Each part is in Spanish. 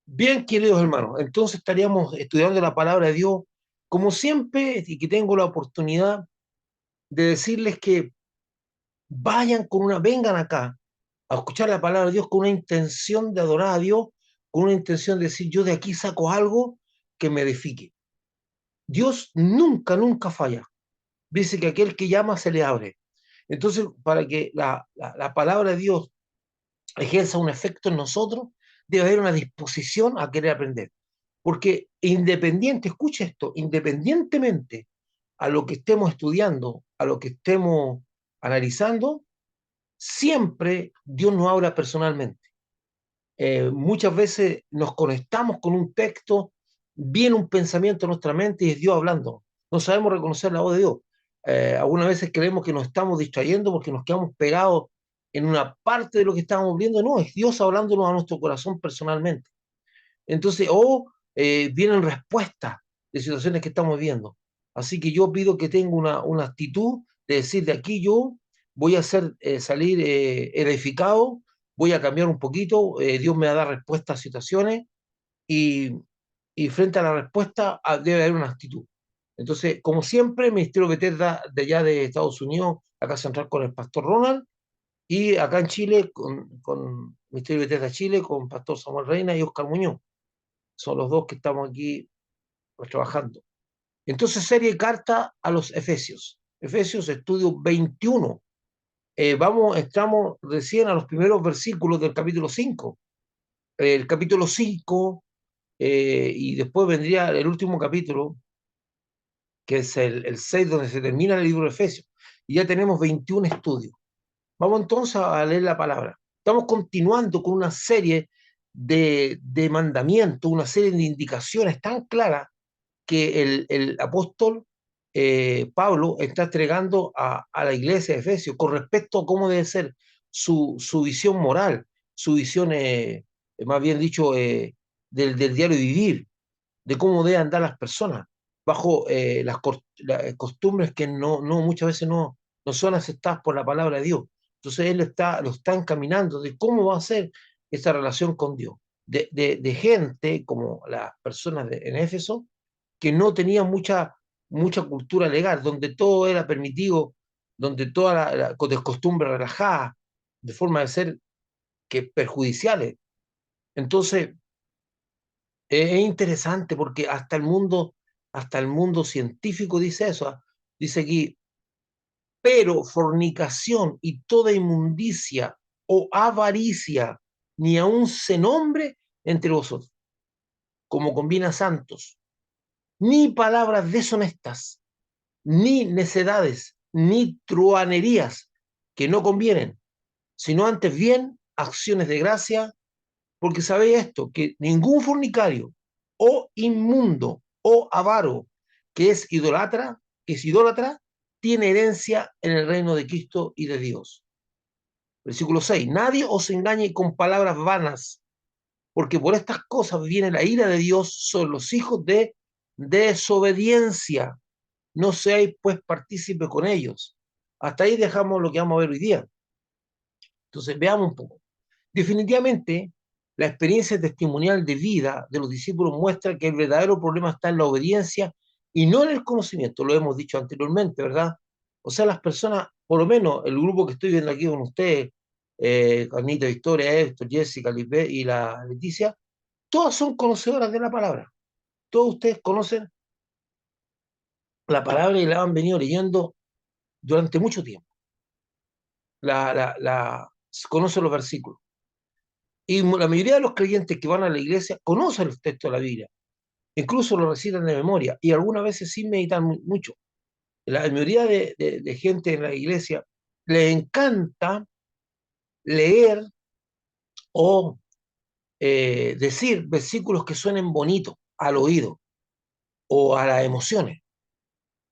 Bien, queridos hermanos, entonces estaríamos estudiando la palabra de Dios, como siempre, y que tengo la oportunidad de decirles que vengan acá a escuchar la palabra de Dios con una intención de adorar a Dios, con una intención de decir, yo de aquí saco algo que me edifique. Dios nunca, nunca falla. Dice que aquel que llama se le abre. Entonces, para que la palabra de Dios ejerza un efecto en nosotros, debe haber una disposición a querer aprender. Porque escuche esto, independientemente a lo que estemos estudiando, a lo que estemos analizando, siempre Dios nos habla personalmente. Muchas veces nos conectamos con un texto, viene un pensamiento en nuestra mente y es Dios hablando. No sabemos reconocer la voz de Dios. Algunas veces creemos que nos estamos distrayendo porque nos quedamos pegados en una parte de lo que estamos viendo. No, es Dios hablándonos a nuestro corazón personalmente. Entonces, vienen respuestas de situaciones que estamos viendo. Así que yo pido que tenga una actitud de decir, de aquí yo voy a salir edificado, voy a cambiar un poquito, Dios me va a dar respuesta a situaciones y, y frente a la respuesta debe haber una actitud. Entonces, como siempre, Ministerio Bethesda de allá de Estados Unidos, acá central con el pastor Ronald, y acá en Chile con Ministerio Bethesda Chile, con pastor Samuel Reina y Oscar Muñoz. Son los dos que estamos aquí pues, trabajando. Entonces, serie carta a los Efesios. Efesios, estudio 21. Estamos recién a los primeros versículos del capítulo 5. El capítulo 5, y después vendría el último capítulo, que es el 6, donde se termina el libro de Efesios. Y ya tenemos 21 estudios. Vamos entonces a leer la palabra. Estamos continuando con una serie de mandamientos, una serie de indicaciones tan claras que el apóstol Pablo está entregando a la iglesia de Efesios con respecto a cómo debe ser su visión moral, su visión, más bien dicho, del diario vivir, de cómo deben andar las personas bajo las costumbres que muchas veces no son aceptadas por la palabra de Dios. Entonces lo está encaminando de cómo va a ser esa relación con Dios. De gente como las personas en Éfeso, que no tenía mucha cultura legal, donde todo era permitido, donde toda de costumbre relajada, de forma de ser que perjudiciales. Entonces, es interesante porque hasta el mundo científico dice eso. Dice aquí, pero fornicación y toda inmundicia o avaricia, ni aun se nombre entre vosotros, como conviene a santos, ni palabras deshonestas, ni necedades, ni truanerías que no convienen, sino antes bien acciones de gracia, porque sabéis esto, que ningún fornicario o inmundo o avaro que es idólatra, tiene herencia en el reino de Cristo y de Dios. Versículo 6. Nadie os engañe con palabras vanas, porque por estas cosas viene la ira de Dios sobre los hijos de desobediencia. No seáis pues partícipes con ellos. Hasta ahí dejamos lo que vamos a ver hoy día. Entonces, veamos un poco. Definitivamente, la experiencia testimonial de vida de los discípulos muestra que el verdadero problema está en la obediencia y no en el conocimiento, lo hemos dicho anteriormente, ¿verdad? O sea, las personas, por lo menos el grupo que estoy viendo aquí con ustedes, Carnita, Victoria, Héctor, Jessica, Lisbeth y la Leticia, todas son conocedoras de la palabra. Todos ustedes conocen la palabra y la han venido leyendo durante mucho tiempo. Conocen los versículos. Y la mayoría de los creyentes que van a la iglesia conocen los textos de la Biblia, incluso lo recitan de memoria y algunas veces sin meditar mucho. La mayoría de gente en la iglesia le encanta leer o decir versículos que suenen bonitos al oído o a las emociones,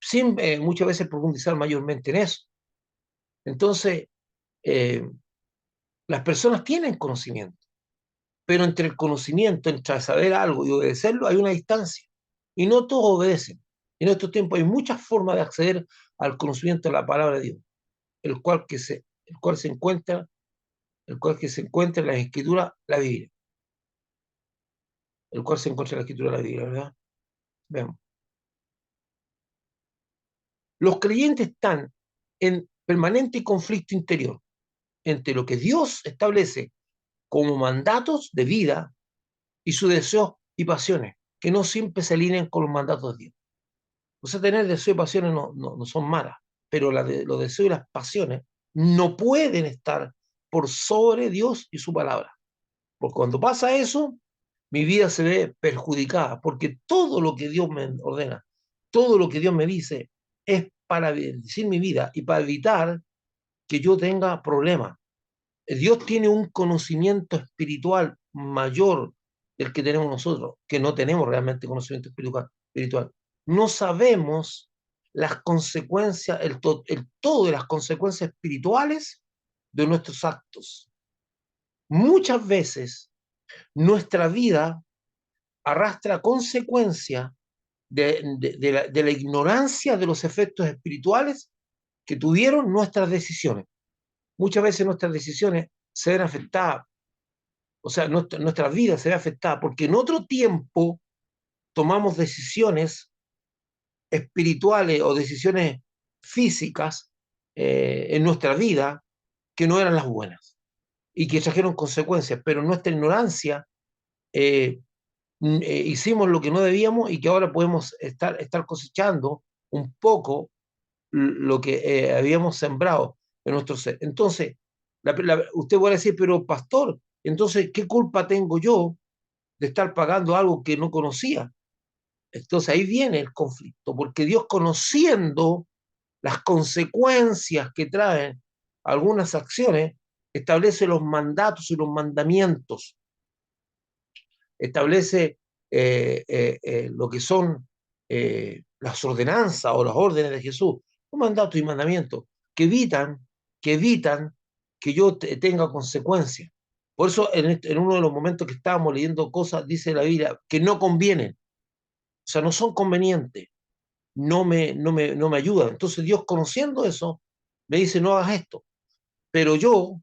sin muchas veces profundizar mayormente en eso. Entonces, eh, las personas tienen conocimiento, pero entre el conocimiento, entre saber algo y obedecerlo, hay una distancia. Y no todos obedecen. En estos tiempos hay muchas formas de acceder al conocimiento de la palabra de Dios, el cual se encuentra, el cual que se encuentra en la Escritura, la Biblia. el cual se encuentra en la escritura de la Biblia, ¿verdad? Veamos. Los creyentes están en permanente conflicto interior entre lo que Dios establece como mandatos de vida y sus deseos y pasiones, que no siempre se alinean con los mandatos de Dios. O sea, tener deseos y pasiones no son malas, pero los deseos y las pasiones no pueden estar por sobre Dios y su palabra. Porque cuando pasa eso, mi vida se ve perjudicada, porque todo lo que Dios me ordena, todo lo que Dios me dice, es para bendecir mi vida y para evitar que yo tenga problemas. Dios tiene un conocimiento espiritual mayor del que tenemos nosotros, que no tenemos realmente conocimiento espiritual. No sabemos las consecuencias, el todo de las consecuencias espirituales de nuestros actos. Muchas veces nuestra vida arrastra consecuencias de la ignorancia de los efectos espirituales que tuvieron nuestras decisiones. Muchas veces nuestras decisiones se ven afectadas, o sea, nuestra vida se ve afectada porque en otro tiempo tomamos decisiones espirituales o decisiones físicas en nuestra vida que no eran las buenas y que trajeron consecuencias, pero nuestra ignorancia eh, hicimos lo que no debíamos y que ahora podemos estar cosechando un poco lo que habíamos sembrado en nuestro ser. Entonces, usted puede decir, pero pastor, entonces, ¿qué culpa tengo yo de estar pagando algo que no conocía? Entonces ahí viene el conflicto, porque Dios, conociendo las consecuencias que traen algunas acciones, establece los mandatos y los mandamientos, establece lo que son las ordenanzas o las órdenes de Jesús, los mandatos y mandamientos que evitan que yo tenga consecuencias. Por eso en uno de los momentos que estábamos leyendo cosas, dice la Biblia, que no convienen, o sea, no son convenientes, no me ayudan. Entonces Dios, conociendo eso, me dice, no hagas esto. Pero yo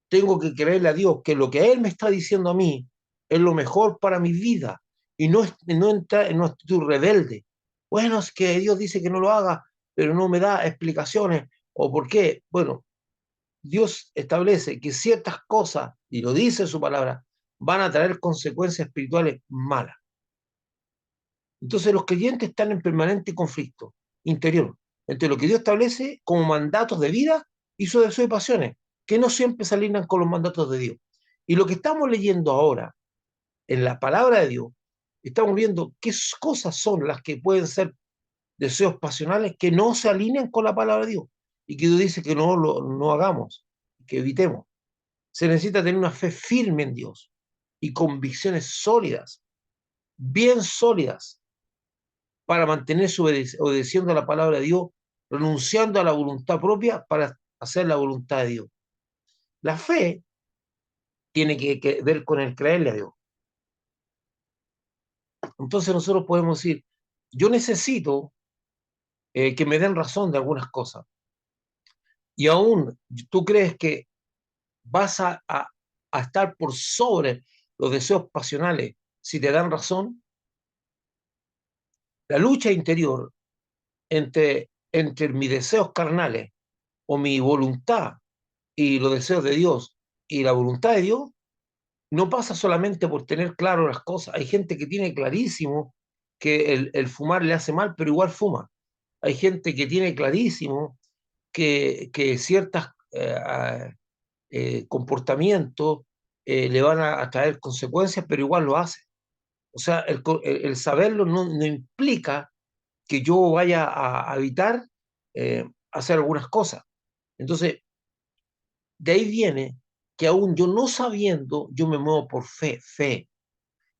tengo que creerle a Dios que lo que Él me está diciendo a mí es lo mejor para mi vida y no entrar en una actitud rebelde. Bueno, es que Dios dice que no lo haga, pero no me da explicaciones o por qué. Bueno, Dios establece que ciertas cosas, y lo dice en su palabra, van a traer consecuencias espirituales malas. Entonces los creyentes están en permanente conflicto interior entre lo que Dios establece como mandatos de vida y sus deseos y pasiones, que no siempre se alinean con los mandatos de Dios. Y lo que estamos leyendo ahora en la palabra de Dios, estamos viendo qué cosas son las que pueden ser deseos pasionales que no se alinean con la palabra de Dios y que Dios dice que no hagamos, que evitemos. Se necesita tener una fe firme en Dios y convicciones sólidas, bien sólidas, para mantenerse obedeciendo a la palabra de Dios, renunciando a la voluntad propia para hacer la voluntad de Dios. La fe tiene que ver con el creerle a Dios. Entonces nosotros podemos decir, yo necesito que me den razón de algunas cosas. Y aún tú crees que vas a estar por sobre los deseos pasionales si te dan razón. La lucha interior entre mis deseos carnales o mi voluntad y los deseos de Dios y la voluntad de Dios no pasa solamente por tener claro las cosas. Hay gente que tiene clarísimo que el fumar le hace mal, pero igual fuma. Hay gente que tiene clarísimo que ciertos comportamientos le van a traer consecuencias, pero igual lo hace. O sea, el saberlo no implica que yo vaya a evitar hacer algunas cosas. Entonces, de ahí viene que aún yo no sabiendo, yo me muevo por fe.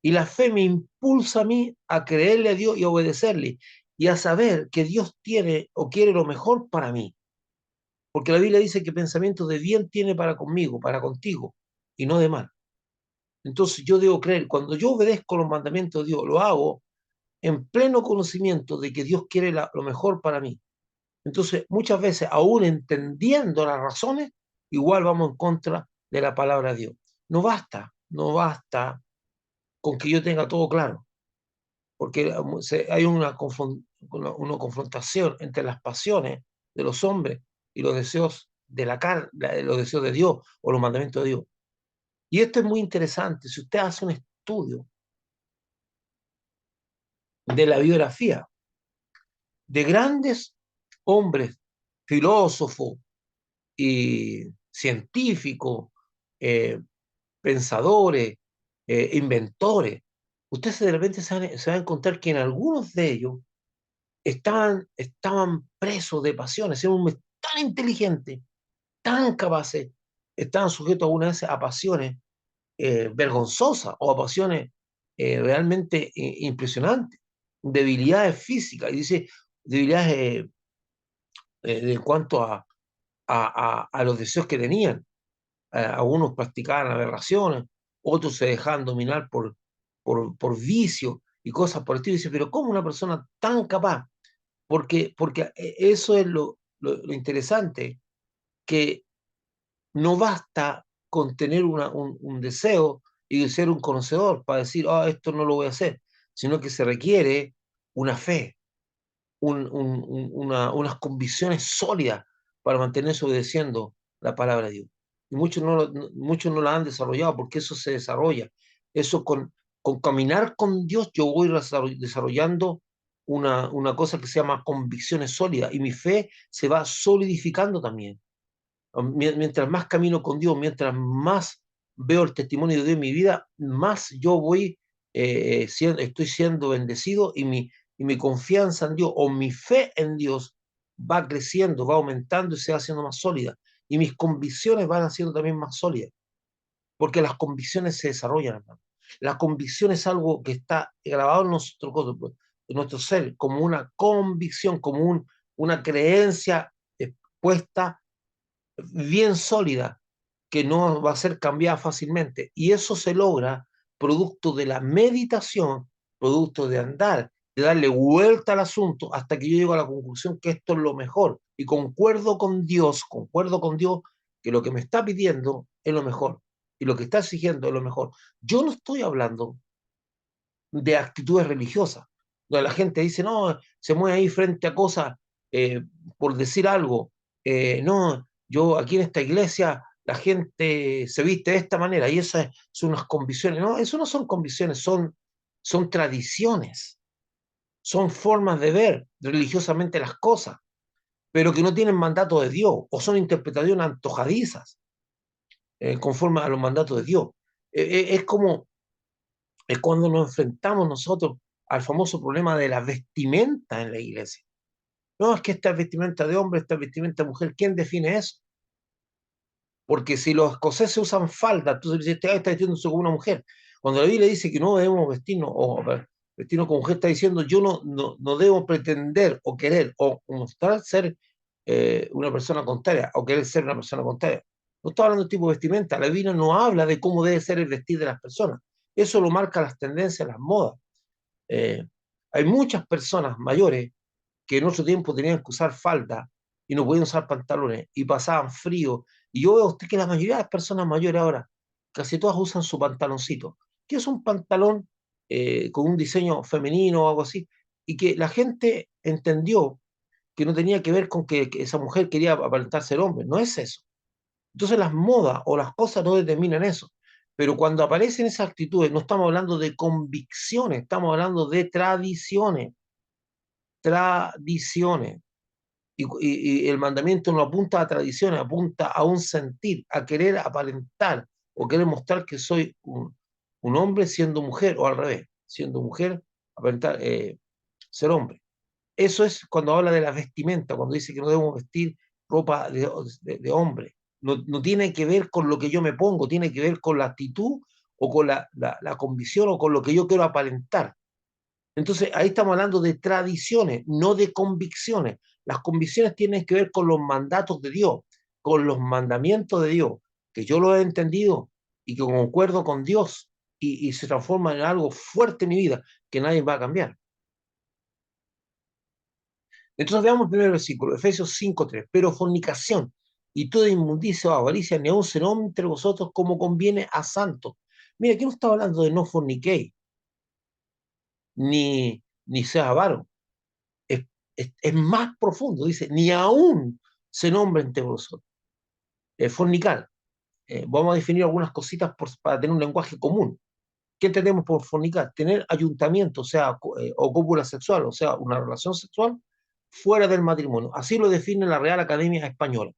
Y la fe me impulsa a mí a creerle a Dios y a obedecerle y a saber que Dios tiene o quiere lo mejor para mí. Porque la Biblia dice que pensamientos de bien tiene para conmigo, para contigo, y no de mal. Entonces yo debo creer, cuando yo obedezco los mandamientos de Dios, lo hago en pleno conocimiento de que Dios quiere lo mejor para mí. Entonces, muchas veces, aún entendiendo las razones, igual vamos en contra de la palabra de Dios. No basta con que yo tenga todo claro, porque hay una confrontación entre las pasiones de los hombres y los deseos de la carne, los deseos de Dios o los mandamientos de Dios. Y esto es muy interesante. Si usted hace un estudio de la biografía de grandes hombres, filósofos y científicos, eh, pensadores, inventores, usted de repente se va a encontrar que en algunos de ellos estaban presos de pasiones, eran hombres tan inteligentes, tan capaces, estaban sujetos algunas veces a pasiones vergonzosas o a pasiones realmente impresionantes, debilidades físicas, y dice debilidades en cuanto a los deseos que tenían. Algunos practicaban aberraciones, otros se dejaban dominar por vicios y cosas por el estilo. Y dice, pero ¿cómo una persona tan capaz? Porque eso es lo interesante, que no basta con tener un deseo y ser un conocedor para decir, esto no lo voy a hacer, sino que se requiere una fe, unas convicciones sólidas para mantenerse obedeciendo la palabra de Dios. Y muchos no la han desarrollado, porque eso se desarrolla. Eso con caminar con Dios, yo voy desarrollando una cosa que se llama convicciones sólidas, y mi fe se va solidificando también. Mientras más camino con Dios, mientras más veo el testimonio de Dios en mi vida, más yo voy estoy siendo bendecido, y mi confianza en Dios o mi fe en Dios va creciendo, va aumentando y se va haciendo más sólida. Y mis convicciones van haciendo también más sólidas, porque las convicciones se desarrollan, hermano. La convicción es algo que está grabado en nuestro ser, como una convicción, como una creencia puesta bien sólida, que no va a ser cambiada fácilmente. Y eso se logra producto de la meditación, producto de andar, de darle vuelta al asunto hasta que yo llego a la conclusión que esto es lo mejor. Y concuerdo con Dios que lo que me está pidiendo es lo mejor y lo que está exigiendo es lo mejor. Yo no estoy hablando de actitudes religiosas, donde la gente dice, no, se mueve ahí frente a cosas eh, por decir algo. No, yo aquí en esta iglesia la gente se viste de esta manera y esas son unas convicciones. No, eso no son convicciones, son tradiciones, son formas de ver religiosamente las cosas, pero que no tienen mandato de Dios o son interpretaciones antojadizas conforme a los mandatos de Dios. Es como es cuando nos enfrentamos nosotros al famoso problema de la vestimenta en la iglesia. No, es que esta es vestimenta de hombre, esta es vestimenta de mujer. ¿Quién define eso? Porque si los escoceses usan falda, entonces dice, este está vistiéndose como una mujer. Cuando la Biblia dice que no debemos vestirnos o vestirnos como mujer, está diciendo, yo no debo pretender o querer o mostrar ser una persona contraria o querer ser una persona contraria. No está hablando de tipo de vestimenta. La Biblia no habla de cómo debe ser el vestir de las personas. Eso lo marca las tendencias, las modas. Eh, Hay muchas personas mayores que en otro tiempo tenían que usar falda y no podían usar pantalones y pasaban frío. Y yo veo a usted que la mayoría de las personas mayores ahora, casi todas usan su pantaloncito, que es un pantalón con un diseño femenino o algo así, y que la gente entendió que no tenía que ver con que esa mujer quería aparentar ser hombre, no es eso. Entonces las modas o las cosas no determinan eso. Pero cuando aparecen esas actitudes, no estamos hablando de convicciones, estamos hablando de tradiciones, tradiciones. Y el mandamiento no apunta a tradiciones, apunta a un sentir, a querer aparentar o querer mostrar que soy un hombre siendo mujer, o al revés, siendo mujer, aparentar ser hombre. Eso es cuando habla de la vestimenta, cuando dice que no debemos vestir ropa de hombre. No tiene que ver con lo que yo me pongo, tiene que ver con la actitud o con la convicción o con lo que yo quiero aparentar. Entonces, ahí estamos hablando de tradiciones, no de convicciones. Las convicciones tienen que ver con los mandatos de Dios, con los mandamientos de Dios, que yo lo he entendido y que concuerdo con Dios y se transforma en algo fuerte en mi vida que nadie va a cambiar. Entonces veamos el primer versículo, Efesios 5:3. Pero fornicación y toda inmundicia o avaricia ni aun se nombre entre vosotros como conviene a santos. Mira, aquí no está hablando de no forniquéis. ni seas avaro. Es más profundo, dice, ni aún se nombra entre vosotros. Fornicar. Vamos a definir algunas cositas para tener un lenguaje común. ¿Qué entendemos por fornicar? Tener ayuntamiento, o sea, o cópula sexual, o sea, una relación sexual fuera del matrimonio. Así lo define la Real Academia Española.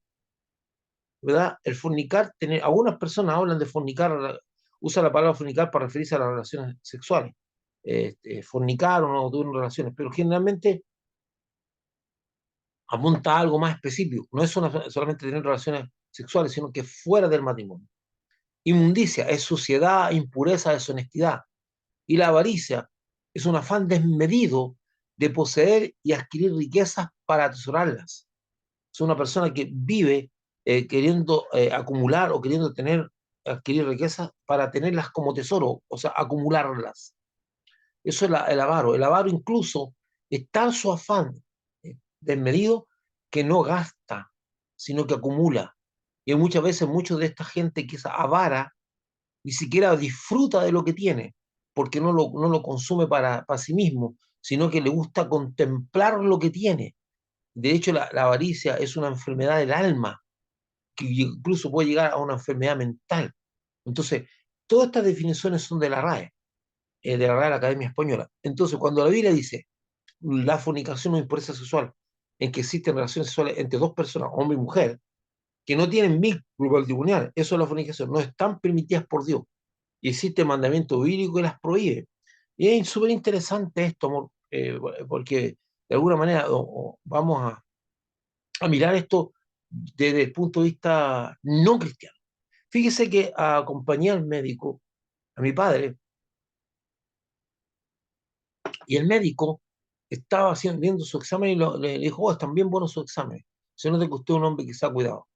¿Verdad? El fornicar, algunas personas hablan de fornicar, usan la palabra fornicar para referirse a las relaciones sexuales. Fornicar o no tuvieron relaciones, pero generalmente apunta a algo más específico. No es solamente tener relaciones sexuales, sino que fuera del matrimonio. Inmundicia es suciedad, impureza, deshonestidad. Y la avaricia es un afán desmedido de poseer y adquirir riquezas para atesorarlas. Es una persona que vive queriendo acumular o queriendo adquirir riquezas para tenerlas como tesoro, o sea, acumularlas. Eso es el avaro. El avaro incluso es tal su afán desmedido que no gasta, sino que acumula. Y muchas veces muchos de esta gente que es avara ni siquiera disfruta de lo que tiene, porque no lo consume para sí mismo, sino que le gusta contemplar lo que tiene. De hecho, la avaricia es una enfermedad del alma, que incluso puede llegar a una enfermedad mental. Entonces, todas estas definiciones son de la RAE, de la Real Academia Española. Entonces, cuando la Biblia dice la fornicación o impureza sexual, en que existen relaciones sexuales entre dos personas, hombre y mujer, que no tienen vínculo matrimonial, eso es la fornicación, no están permitidas por Dios. Y existe mandamiento bíblico que las prohíbe. Y es súper interesante esto, amor, porque de alguna manera vamos a mirar esto desde el punto de vista no cristiano. Fíjese que acompañé al médico, a mi padre, y el médico estaba viendo su examen y le dijo, oh, están bien buenos sus exámenes. Se nota que usted es un hombre que se ha cuidado.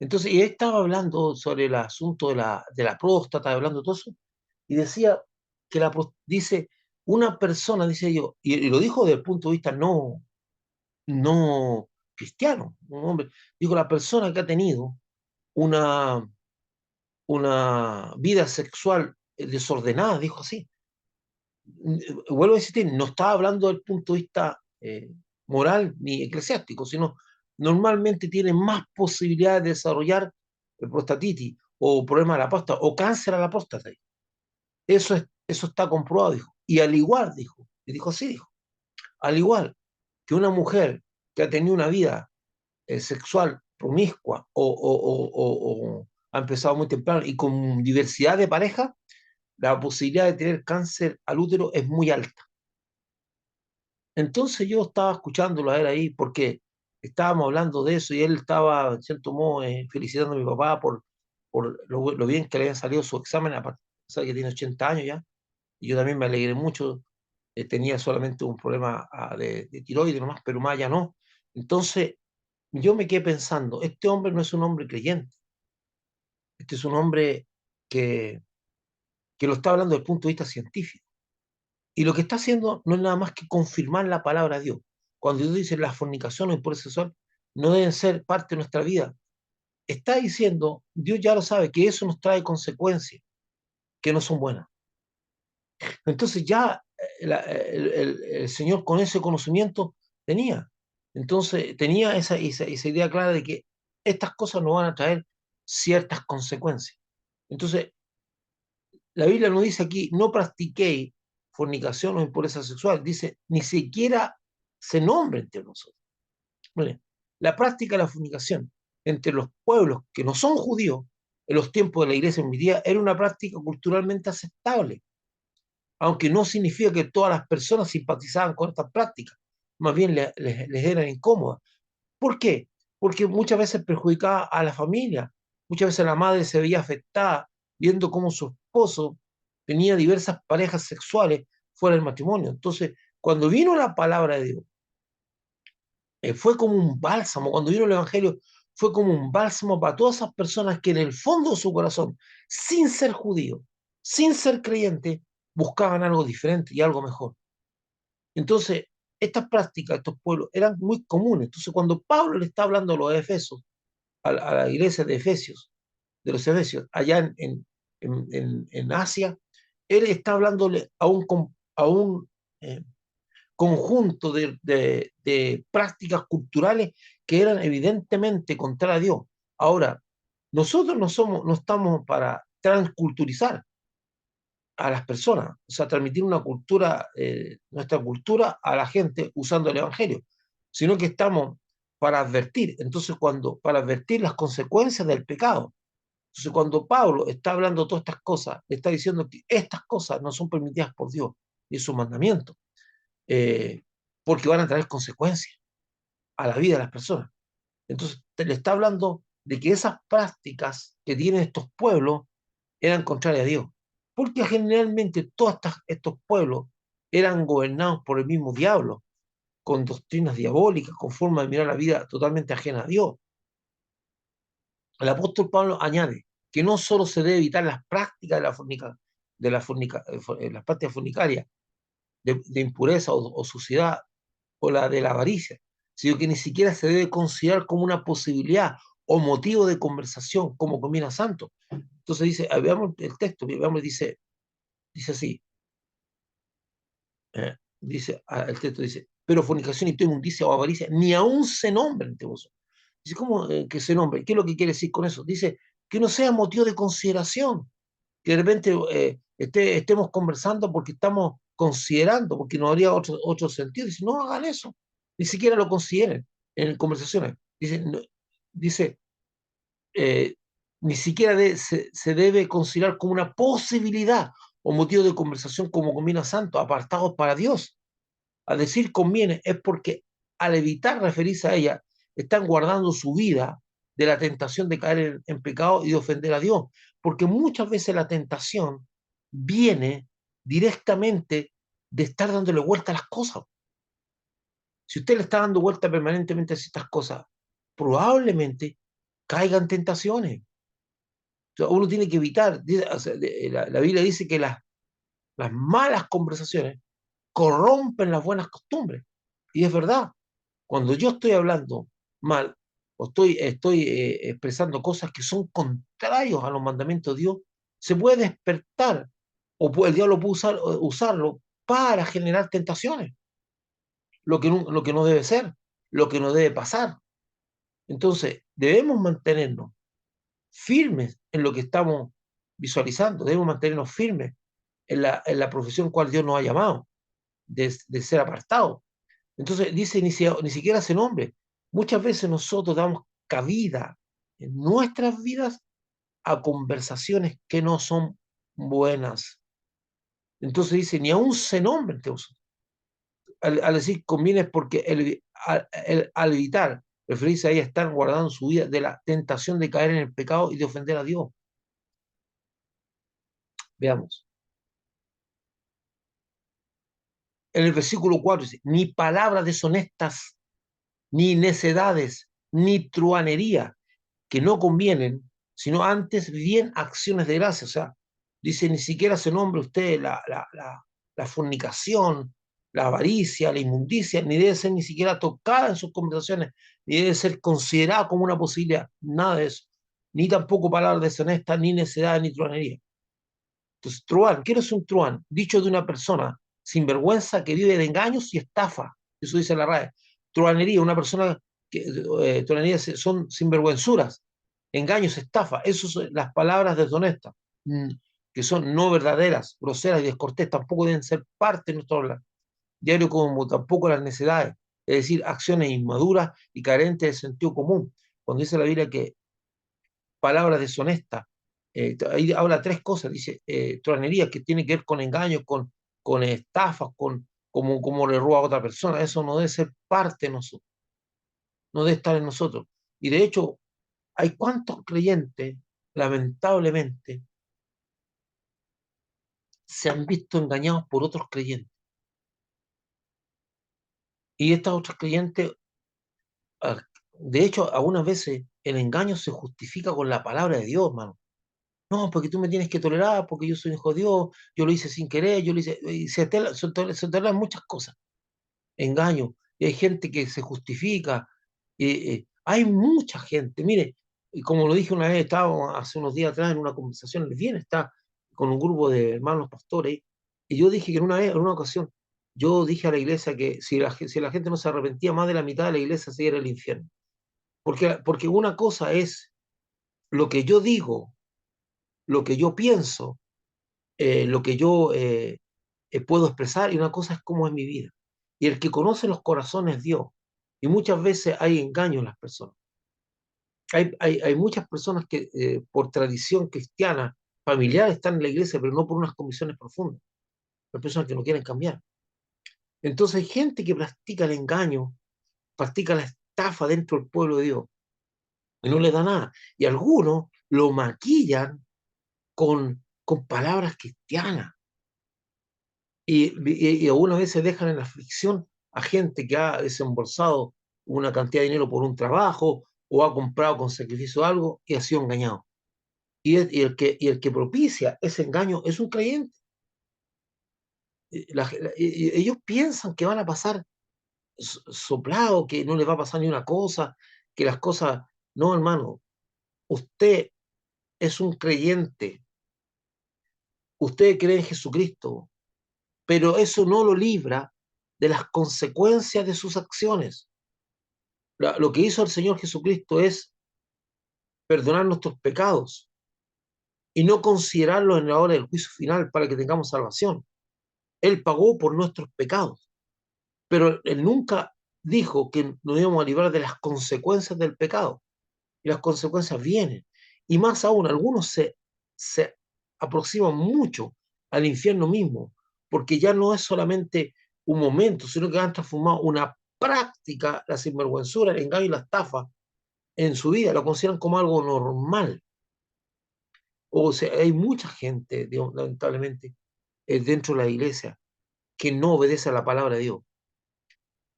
Entonces, y él estaba hablando sobre el asunto de la próstata, hablando de todo eso, y decía que dice, una persona, dice yo, y lo dijo desde el punto de vista no cristiano, un hombre, dijo, la persona que ha tenido una, una vida sexual desordenada, dijo así. Vuelvo a insistir, no estaba hablando del punto de vista moral ni eclesiástico, sino normalmente tiene más posibilidades de desarrollar prostatitis o problema de la próstata o cáncer a la próstata. Eso está comprobado, dijo. Y al igual, dijo, y dijo así, dijo, al igual que una mujer que ha tenido una vida sexual promiscua o ha empezado muy temprano y con diversidad de pareja, la posibilidad de tener cáncer al útero es muy alta. Entonces yo estaba escuchándolo a él ahí porque estábamos hablando de eso y él estaba, en cierto modo, felicitando a mi papá por lo bien que le habían salido su examen, a pesar de que tiene 80 años ya. Y yo también me alegré mucho. Tenía solamente un problema de tiroides nomás, pero más ya no. Entonces yo me quedé pensando, este hombre no es un hombre creyente, este es un hombre que, que lo está hablando desde el punto de vista científico. Y lo que está haciendo no es nada más que confirmar la palabra de Dios. Cuando Dios dice la fornicación o el impureza sexual no deben ser parte de nuestra vida, está diciendo, Dios ya lo sabe, que eso nos trae consecuencias que no son buenas. Entonces ya el Señor con ese conocimiento tenía. Entonces tenía esa idea clara de que estas cosas nos van a traer ciertas consecuencias. Entonces, la Biblia no dice aquí, no practiquéis fornicación o impureza sexual, dice, ni siquiera se nombre entre nosotros. Miren, la práctica de la fornicación entre los pueblos que no son judíos en los tiempos de la iglesia en mi día era una práctica culturalmente aceptable, aunque no significa que todas las personas simpatizaban con estas prácticas, más bien les eran incómodas. ¿Por qué? Porque muchas veces perjudicaba a la familia, muchas veces la madre se veía afectada viendo cómo su esposo tenía diversas parejas sexuales fuera del matrimonio. Entonces, cuando vino la palabra de Dios, fue como un bálsamo, cuando vino el Evangelio, fue como un bálsamo para todas esas personas que en el fondo de su corazón, sin ser judíos, sin ser creyentes, buscaban algo diferente y algo mejor. Entonces, estas prácticas, estos pueblos, eran muy comunes. Entonces, cuando Pablo le está hablando a los Efesios, a la iglesia de Efesios, de los Efesios, allá en Asia, él está hablándole a un eh, conjunto de prácticas culturales que eran evidentemente contra a Dios. Ahora, nosotros no estamos para transculturizar a las personas, o sea, transmitir una cultura, nuestra cultura a la gente usando el Evangelio, sino que estamos para advertir, entonces para advertir las consecuencias del pecado. Entonces, cuando Pablo está hablando de todas estas cosas, le está diciendo que estas cosas no son permitidas por Dios y su mandamiento, eh, porque van a traer consecuencias a la vida de las personas. Entonces, le está hablando de que esas prácticas que tienen estos pueblos eran contrarias a Dios, porque generalmente estos pueblos eran gobernados por el mismo diablo, con doctrinas diabólicas, con forma de mirar la vida totalmente ajena a Dios. El apóstol Pablo añade que no solo se debe evitar las prácticas las prácticas fornicarias, de impureza o suciedad, o la de la avaricia, sino que ni siquiera se debe considerar como una posibilidad o motivo de conversación como conviene a santo. Entonces dice, veamos el texto, veamos, dice así, el texto dice, pero fornicación y toda inmundicia o avaricia ni aún se nombren entre vosotros. Dice, ¿cómo que se nombre? ¿Qué es lo que quiere decir con eso? Dice, que no sea motivo de consideración, que de repente estemos conversando porque estamos considerando, porque no habría otro sentido. Dice, no hagan eso, ni siquiera lo consideren en conversaciones. Dice, dice eh, ni siquiera se debe considerar como una posibilidad o motivo de conversación como conviene a santos, apartados para Dios. Al decir conviene es porque al evitar referirse a ella, están guardando su vida de la tentación de caer en pecado y de ofender a Dios. Porque muchas veces la tentación viene directamente de estar dándole vuelta a las cosas. Si usted le está dando vuelta permanentemente a estas cosas, probablemente caigan tentaciones. O sea, uno tiene que evitar, o sea, la Biblia dice que las malas conversaciones corrompen las buenas costumbres. Y es verdad, cuando yo estoy hablando mal o estoy expresando cosas que son contrarios a los mandamientos de Dios, se puede despertar el diablo puede usarlo para generar tentaciones, lo que no debe ser, lo que no debe pasar. Entonces, debemos mantenernos firmes en lo que estamos visualizando, debemos mantenernos firmes en la profesión cual Dios nos ha llamado, de ser apartados. Entonces dice, ni siquiera ese nombre. Muchas veces nosotros damos cabida en nuestras vidas a conversaciones que no son buenas. Entonces dice, ni aún se nombren. Al decir conviene es porque al evitar referirse a ella, están guardando su vida de la tentación de caer en el pecado y de ofender a Dios. Veamos. En el versículo 4 dice, ni palabras deshonestas, ni necedades, ni truanería, que no convienen, sino antes bien acciones de gracia. O sea, dice, ni siquiera se nombre usted la fornicación, la avaricia, la inmundicia, ni debe ser ni siquiera tocada en sus conversaciones, ni debe ser considerada como una posibilidad, nada de eso. Ni tampoco palabras deshonestas, ni necedad, ni truanería. Entonces, truán, ¿qué es un truán? Dicho de una persona sin vergüenza que vive de engaños y estafa. Eso dice la RAE. Truanería, una persona que truanería son sinvergüenzuras, engaños, estafa. Esas son las palabras deshonestas, que son no verdaderas, groseras y descortés, tampoco deben ser parte de nuestro hablar diario, como tampoco las necedades, es decir, acciones inmaduras y carentes de sentido común. Cuando dice la Biblia que palabras deshonestas. Ahí habla tres cosas, dice truanería, que tiene que ver con engaños, con estafas, como le roba a otra persona. Eso no debe ser parte de nosotros, no debe estar en nosotros. Y de hecho, hay cuantos creyentes, lamentablemente, se han visto engañados por otros creyentes. Y estas otras creyentes, ah, de hecho, algunas veces el engaño se justifica con la palabra de Dios, hermano. No, porque tú me tienes que tolerar, porque yo soy hijo de Dios, yo lo hice sin querer, yo lo hice. Y se toleran muchas cosas, engaño. Y hay gente que se justifica. Hay mucha gente, mire, y como lo dije una vez, estaba hace unos días atrás en una conversación, bien está con un grupo de hermanos pastores, y yo dije que en una vez, en una ocasión, yo dije a la iglesia que si la gente no se arrepentía, más de la mitad de la iglesia se iba al infierno. Porque una cosa es lo que yo digo, lo que yo pienso, lo que yo puedo expresar, y una cosa es cómo es mi vida. Y el que conoce los corazones es Dios. Y muchas veces hay engaño en las personas. Hay muchas personas que por tradición cristiana, familiar, están en la iglesia, pero no por unas convicciones profundas. Hay personas que no quieren cambiar. Entonces hay gente que practica el engaño, practica la estafa dentro del pueblo de Dios y no le da nada. Y algunos lo maquillan con palabras cristianas y algunas veces dejan en la aflicción a gente que ha desembolsado una cantidad de dinero por un trabajo o ha comprado con sacrificio algo y ha sido engañado. Y el que propicia ese engaño es un creyente. Ellos piensan que van a pasar soplado, que no les va a pasar ni una cosa, que las cosas... No, hermano, usted es un creyente, usted cree en Jesucristo, pero eso no lo libra de las consecuencias de sus acciones. Lo que hizo el Señor Jesucristo es perdonar nuestros pecados y no considerarlos en la hora del juicio final para que tengamos salvación. Él pagó por nuestros pecados, pero Él nunca dijo que nos íbamos a librar de las consecuencias del pecado. Y las consecuencias vienen. Y más aún, algunos se aproximan mucho al infierno mismo, porque ya no es solamente un momento, sino que han transformado una práctica, la sinvergüenzura, el engaño y la estafa en su vida, lo consideran como algo normal. O sea, hay mucha gente, digamos, lamentablemente, dentro de la iglesia que no obedece a la palabra de Dios.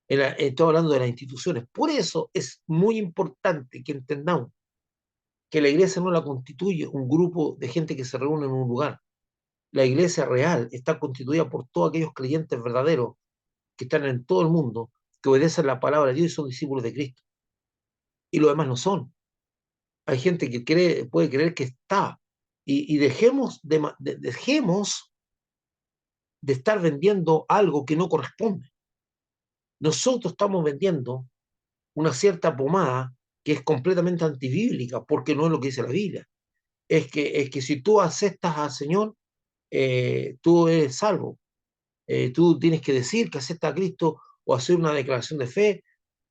Estoy hablando de las instituciones. Por eso es muy importante que entendamos que la iglesia no la constituye un grupo de gente que se reúne en un lugar. La iglesia real está constituida por todos aquellos creyentes verdaderos que están en todo el mundo, que obedecen la palabra de Dios y son discípulos de Cristo. Y los demás no son. Hay gente que puede creer que está. Y dejemos de estar vendiendo algo que no corresponde. Nosotros estamos vendiendo una cierta pomada que es completamente antibíblica, porque no es lo que dice la Biblia. Es que si tú aceptas al Señor, tú eres salvo. Tú tienes que decir que aceptas a Cristo o hacer una declaración de fe.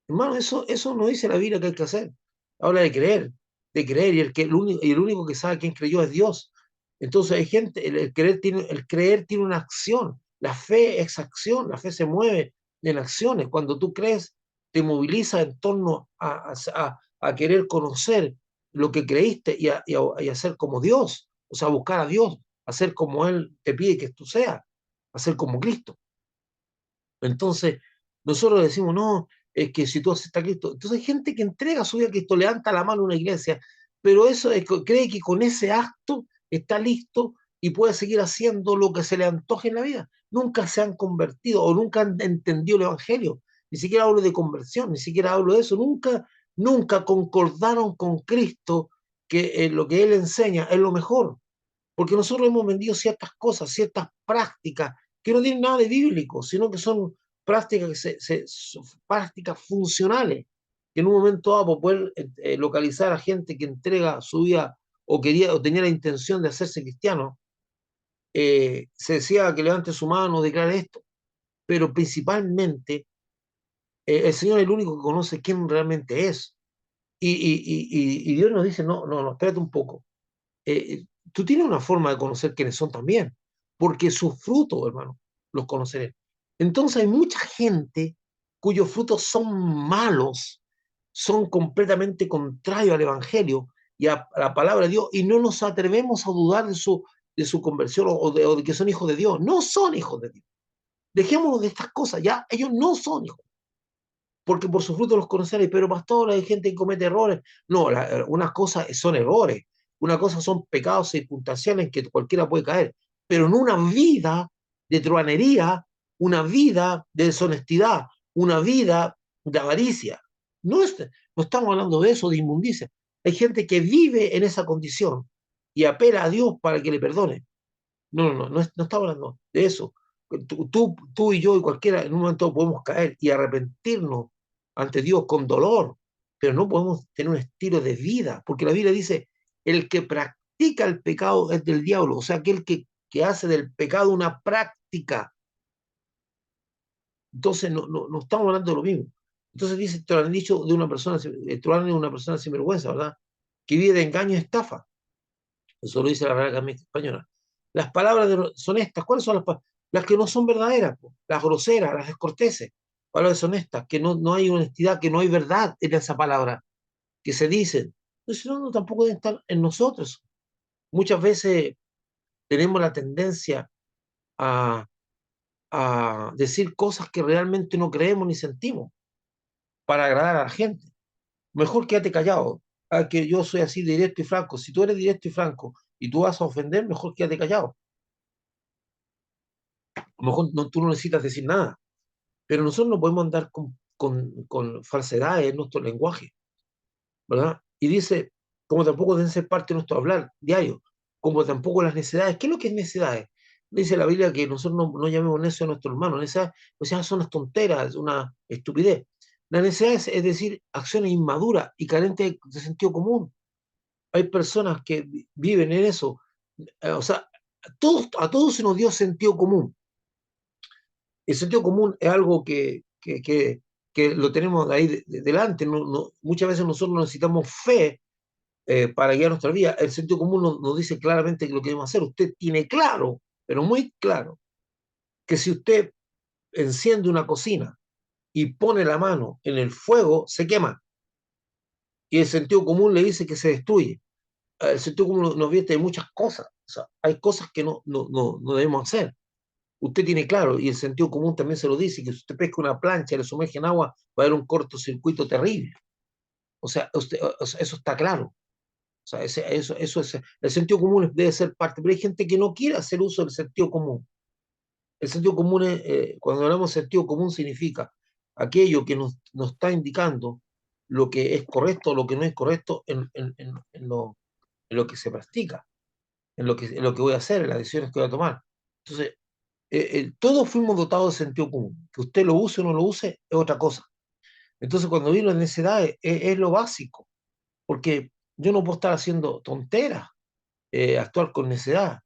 Hermano, eso no dice la Biblia que hay que hacer. Habla de creer, y el único que sabe quién creyó es Dios. Entonces hay gente, el creer tiene una acción. La fe es acción, la fe se mueve en acciones. Cuando tú crees, te moviliza en torno a querer conocer lo que creíste y a ser como Dios, o sea, buscar a Dios, a ser como Él te pide que tú seas, a ser como Cristo. Entonces, nosotros decimos, no, es que si tú aceptas a Cristo. Entonces hay gente que entrega su vida a Cristo, levanta la mano a una iglesia, pero cree que con ese acto está listo y puede seguir haciendo lo que se le antoje en la vida. Nunca se han convertido o nunca han entendido el Evangelio. Ni siquiera hablo de conversión, ni siquiera hablo de eso. Nunca concordaron con Cristo que lo que Él enseña es lo mejor. Porque nosotros hemos vendido ciertas cosas, ciertas prácticas que no tienen nada de bíblico, sino que son prácticas, son prácticas funcionales, que en un momento dado, para poder localizar a gente que entrega su vida o quería o tenía la intención de hacerse cristiano, se decía que levante su mano, declare esto, pero principalmente el Señor es el único que conoce quién realmente es. Y Dios nos dice, no, no, no, espérate un poco. Tú tienes una forma de conocer quiénes son también, porque sus frutos, hermano, los conoceré. Entonces hay mucha gente cuyos frutos son malos, son completamente contrarios al Evangelio y a la palabra de Dios, y no nos atrevemos a dudar de su conversión o de que son hijos de Dios. No son hijos de Dios. Dejémonos de estas cosas, ya, ellos no son hijos, porque por sus frutos los conoceréis. Pero pastor, hay gente que comete errores. No, unas cosas son errores, una cosa son pecados circunstanciales en que cualquiera puede caer, pero en una vida de truanería, una vida de deshonestidad, una vida de avaricia. No estamos hablando de eso, de inmundicia. Hay gente que vive en esa condición y apela a Dios para que le perdone. No, no, no, no estamos hablando de eso. Tú y yo y cualquiera en un momento podemos caer y arrepentirnos ante Dios con dolor, pero no podemos tener un estilo de vida, porque la Biblia dice, el que practica el pecado es del diablo, o sea, aquel que hace del pecado una práctica. Entonces, no estamos hablando de lo mismo. Entonces dice, te lo han dicho de una persona, te lo han de una persona sin vergüenza, ¿verdad? Que vive de engaño y estafa. Eso lo dice la Real Academia Española. Las palabras son estas. ¿Cuáles son las palabras? Las que no son verdaderas, po. Las groseras, las descorteses. Palabras deshonestas, que no hay honestidad, que no hay verdad en esa palabra, que se dicen. Entonces, no, tampoco deben estar en nosotros. Muchas veces tenemos la tendencia a, a decir cosas que realmente no creemos ni sentimos para agradar a la gente. Mejor quédate callado. Que yo soy así directo y franco. Si tú eres directo y franco y tú vas a ofender, mejor quédate callado. A lo mejor tú no necesitas decir nada, pero nosotros no podemos andar con falsedades en nuestro lenguaje, ¿verdad? Y dice, como tampoco deben ser parte de nuestro hablar diario, como tampoco las necedades. ¿Qué es lo que es necedades? Dice la Biblia que nosotros no llamemos necio a nuestro hermano. Necedades, o sea, son unas tonteras, una estupidez. La necedad es decir, acciones inmaduras y carentes de sentido común. Hay personas que viven en eso. O sea, a todos se nos dio sentido común. El sentido común es algo que lo tenemos ahí delante. Muchas veces nosotros necesitamos fe para guiar nuestra vida. El sentido común nos dice claramente lo que debemos hacer. Usted tiene claro, pero muy claro, que si usted enciende una cocina y pone la mano en el fuego, se quema. Y el sentido común le dice que se destruye. El sentido común nos viene de muchas cosas. O sea, hay cosas que no debemos hacer. Usted tiene claro, y el sentido común también se lo dice, que si usted pesca una plancha y le sumerge en agua, va a haber un cortocircuito terrible. O sea, eso está claro. O sea, eso es, el sentido común debe ser parte, pero hay gente que no quiere hacer uso del sentido común. El sentido común, cuando hablamos de sentido común, significa aquello que nos está indicando lo que es correcto o lo que no es correcto en lo que se practica, en lo que voy a hacer, en las decisiones que voy a tomar. Entonces, todos fuimos dotados de sentido común. Que usted lo use o no lo use es otra cosa. Entonces, cuando vi la necedad, es lo básico, porque yo no puedo estar haciendo tonteras, actuar con necedad,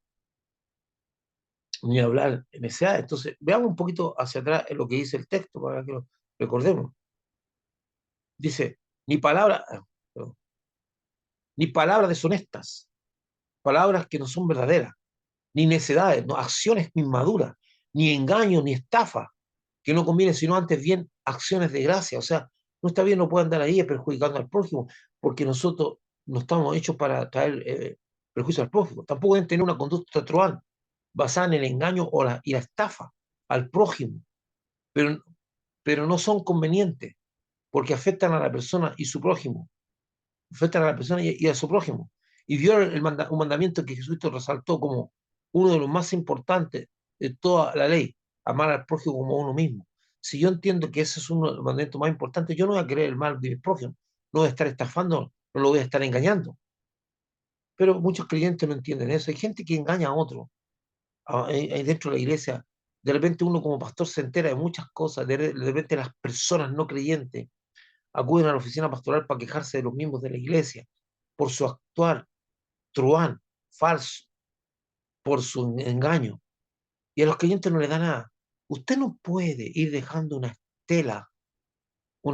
ni hablar en necedad. Entonces, veamos un poquito hacia atrás en lo que dice el texto para que lo recordemos. Dice, ni palabras, perdón, ni palabras deshonestas, palabras que no son verdaderas, ni necedades, no, acciones inmaduras, ni engaños, ni estafa, que no conviene, sino antes bien acciones de gracia. O sea, no está bien, no puede andar ahí perjudicando al prójimo, porque nosotros no estamos hechos para traer perjuicio al prójimo. Tampoco deben tener una conducta truán, basada en el engaño y la estafa al prójimo, pero, pero no son convenientes, porque afectan a la persona y su prójimo, afectan a la persona y a su prójimo. Y violan un mandamiento que Jesucristo resaltó como uno de los más importantes de toda la ley, amar al prójimo como a uno mismo. Si yo entiendo que ese es uno de los mandamientos más importantes, yo no voy a querer el mal de mi prójimo, no voy a estar estafando, no lo voy a estar engañando. Pero muchos creyentes no entienden eso. Hay gente que engaña a otro ahí dentro de la iglesia. De repente uno como pastor se entera de muchas cosas, de repente las personas no creyentes acuden a la oficina pastoral para quejarse de los miembros de la iglesia por su actuar truán, falso, por su engaño. Y a los creyentes no les da nada. Usted no puede ir dejando una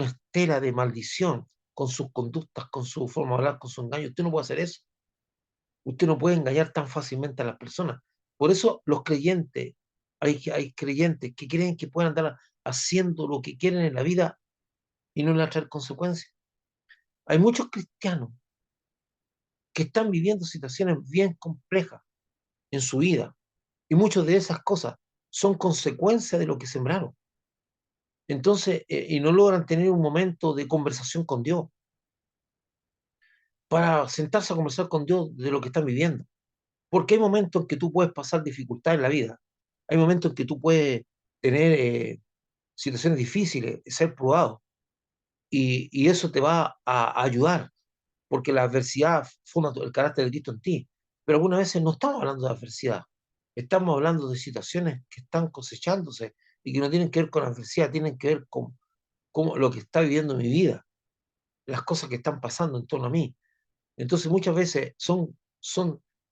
estela de maldición con sus conductas, con su forma de hablar, con su engaño. Usted no puede hacer eso. Usted no puede engañar tan fácilmente a las personas. Por eso los creyentes, hay creyentes que creen que pueden andar haciendo lo que quieren en la vida y no le traer consecuencias. Hay muchos cristianos que están viviendo situaciones bien complejas en su vida y muchas de esas cosas son consecuencia de lo que sembraron. Entonces, y no logran tener un momento de conversación con Dios, para sentarse a conversar con Dios de lo que están viviendo. Porque hay momentos en que tú puedes pasar dificultades en la vida, hay momentos en que tú puedes tener situaciones difíciles, ser probado, y eso te va a ayudar, porque la adversidad forma el carácter de Cristo en ti. Pero algunas veces no estamos hablando de adversidad, Estamos hablando de situaciones que están cosechándose y que no tienen que ver con adversidad, tienen que ver con lo que está viviendo mi vida, las cosas que están pasando en torno a mí. Entonces muchas veces son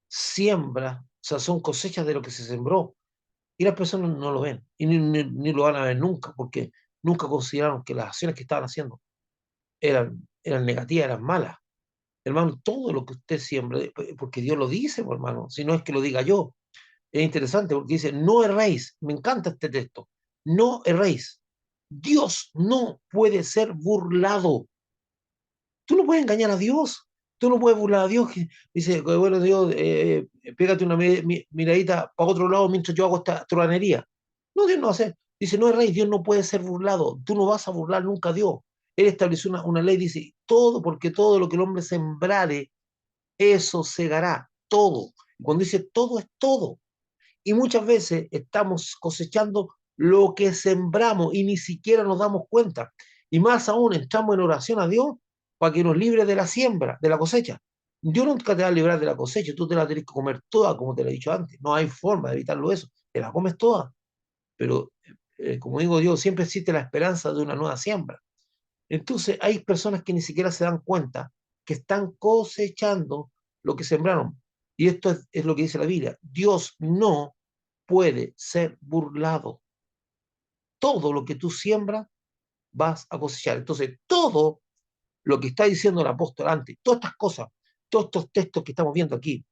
siembras, o sea, son cosechas de lo que se sembró y las personas no lo ven y ni lo van a ver nunca porque nunca consideraron que las acciones que estaban haciendo eran negativas, eran malas. Hermano, todo lo que usted siembra, porque Dios lo dice, pues, hermano, si no es que lo diga yo. Es interesante porque dice, no erréis. Me encanta este texto. No erréis. Dios no puede ser burlado. Tú no puedes engañar a Dios. Tú no puedes burlar a Dios. Dice, bueno, Dios, pégate una miradita para otro lado mientras yo hago esta truanería. No, Dios no hace. Dice, no erréis. Dios no puede ser burlado. Tú no vas a burlar nunca a Dios. Él estableció una ley, dice, todo, porque todo lo que el hombre sembrare, eso segará. Todo. Cuando dice todo, es todo. Y muchas veces estamos cosechando lo que sembramos y ni siquiera nos damos cuenta. Y más aún entramos en oración a Dios para que nos libre de la siembra, de la cosecha. Dios nunca te va a librar de la cosecha, tú te la tienes que comer toda, como te lo he dicho antes. No hay forma de evitarlo eso, te la comes toda. Pero, como digo yo, siempre existe la esperanza de una nueva siembra. Entonces, hay personas que ni siquiera se dan cuenta que están cosechando lo que sembraron. Y esto es lo que dice la Biblia. Dios no puede ser burlado. Todo lo que tú siembras vas a cosechar. Entonces, todo lo que está diciendo el apóstol antes, todas estas cosas, todos estos textos que estamos viendo aquí,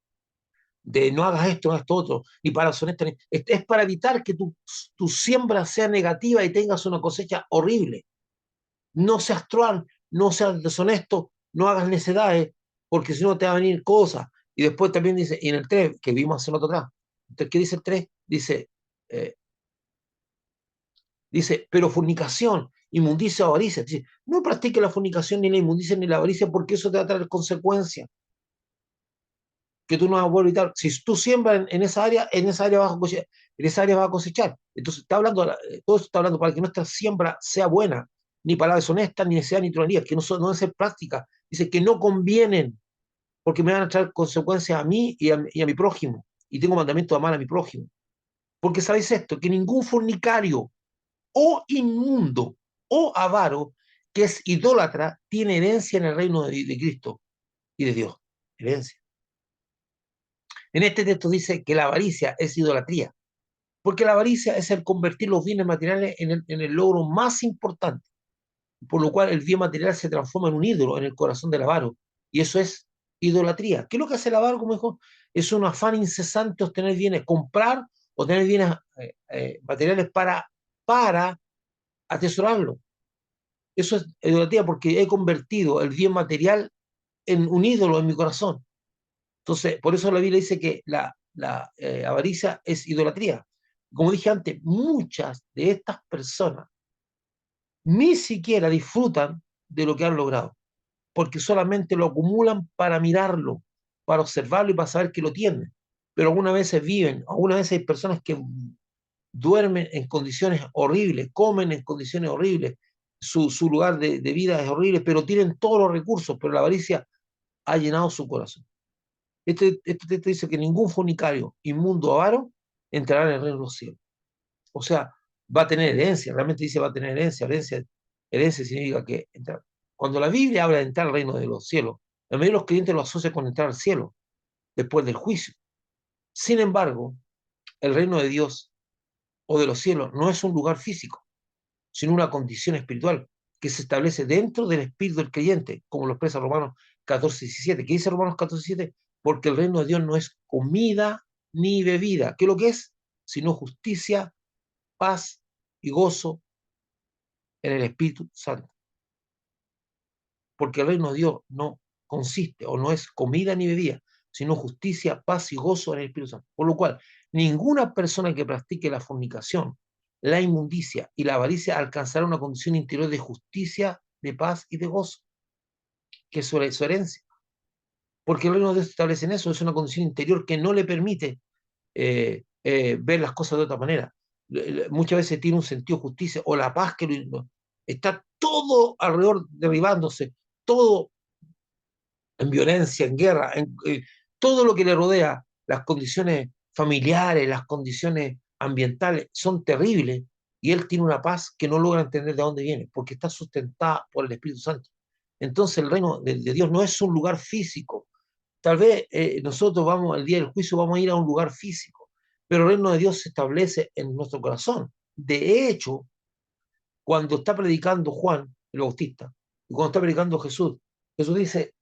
de no hagas esto, no hagas esto otro, ni para honesto, es para evitar que tu siembra sea negativa y tengas una cosecha horrible. No seas truán, no seas deshonesto, no hagas necedades, porque si no te va a venir cosas. Y después también dice, y en el 3 que vimos hace rato atrás, entonces, ¿qué dice el 3? Eh, dice, pero fornicación, inmundicia, avaricia. Dice, no practique la fornicación, ni la inmundicia, ni la avaricia, porque eso te va a traer consecuencias que tú no vas a poder evitar. Si tú siembras en esa área vas a cosechar, en esa área vas a cosechar. Entonces, está hablando, todo esto está hablando para que nuestra siembra sea buena, ni para deshonesta, ni sea ni tronería, que no deben ser prácticas. Dice que no convienen, porque me van a traer consecuencias a mí y a mi prójimo. Y tengo mandamiento de amar a mi prójimo. Porque sabéis esto, que ningún fornicario o inmundo o avaro que es idólatra tiene herencia en el reino de Cristo y de Dios. Herencia. En este texto dice que la avaricia es idolatría, porque la avaricia es el convertir los bienes materiales en el logro más importante, por lo cual el bien material se transforma en un ídolo en el corazón del avaro, y eso es idolatría. ¿Qué es lo que hace el avaro, como dijo? Es un afán incesante obtener bienes, comprar o tener bienes materiales para atesorarlo. Eso es idolatría porque he convertido el bien material en un ídolo en mi corazón. Entonces, por eso la Biblia dice que la avaricia es idolatría. Como dije antes, muchas de estas personas ni siquiera disfrutan de lo que han logrado, porque solamente lo acumulan para mirarlo, para observarlo y para saber que lo tienen. Pero algunas veces viven, algunas veces hay personas que duermen en condiciones horribles, comen en condiciones horribles, su lugar de vida es horrible, pero tienen todos los recursos, pero la avaricia ha llenado su corazón. Este texto dice que ningún fornicario, inmundo o avaro entrará en el reino de los cielos. O sea, va a tener herencia, realmente dice va a tener herencia. Herencia significa que entrar. Cuando la Biblia habla de entrar al reino de los cielos, la mayoría de los creyentes lo asocia con entrar al cielo, después del juicio. Sin embargo, el reino de Dios o de los cielos no es un lugar físico, sino una condición espiritual que se establece dentro del espíritu del creyente, como lo expresa Romanos 14:17. ¿Qué dice Romanos 14:17? Porque el reino de Dios no es comida ni bebida. ¿Qué es lo que es? Sino justicia, paz y gozo en el Espíritu Santo. Porque el reino de Dios no consiste o no es comida ni bebida, sino justicia, paz y gozo en el Espíritu Santo. Por lo cual, ninguna persona que practique la fornicación, la inmundicia y la avaricia alcanzará una condición interior de justicia, de paz y de gozo, que es su herencia. Porque el reino de Dios establece en eso, es una condición interior que no le permite ver las cosas de otra manera. Muchas veces tiene un sentido de justicia o la paz que está todo alrededor derribándose, todo en violencia, en guerra, todo lo que le rodea, las condiciones familiares, las condiciones ambientales son terribles y él tiene una paz que no logra entender de dónde viene, porque está sustentada por el Espíritu Santo. Entonces el reino de Dios no es un lugar físico. Tal vez nosotros vamos, al día del juicio, vamos a ir a un lugar físico, pero el reino de Dios se establece en nuestro corazón. De hecho, cuando está predicando Juan, el Bautista, y cuando está predicando Jesús, Jesús dice,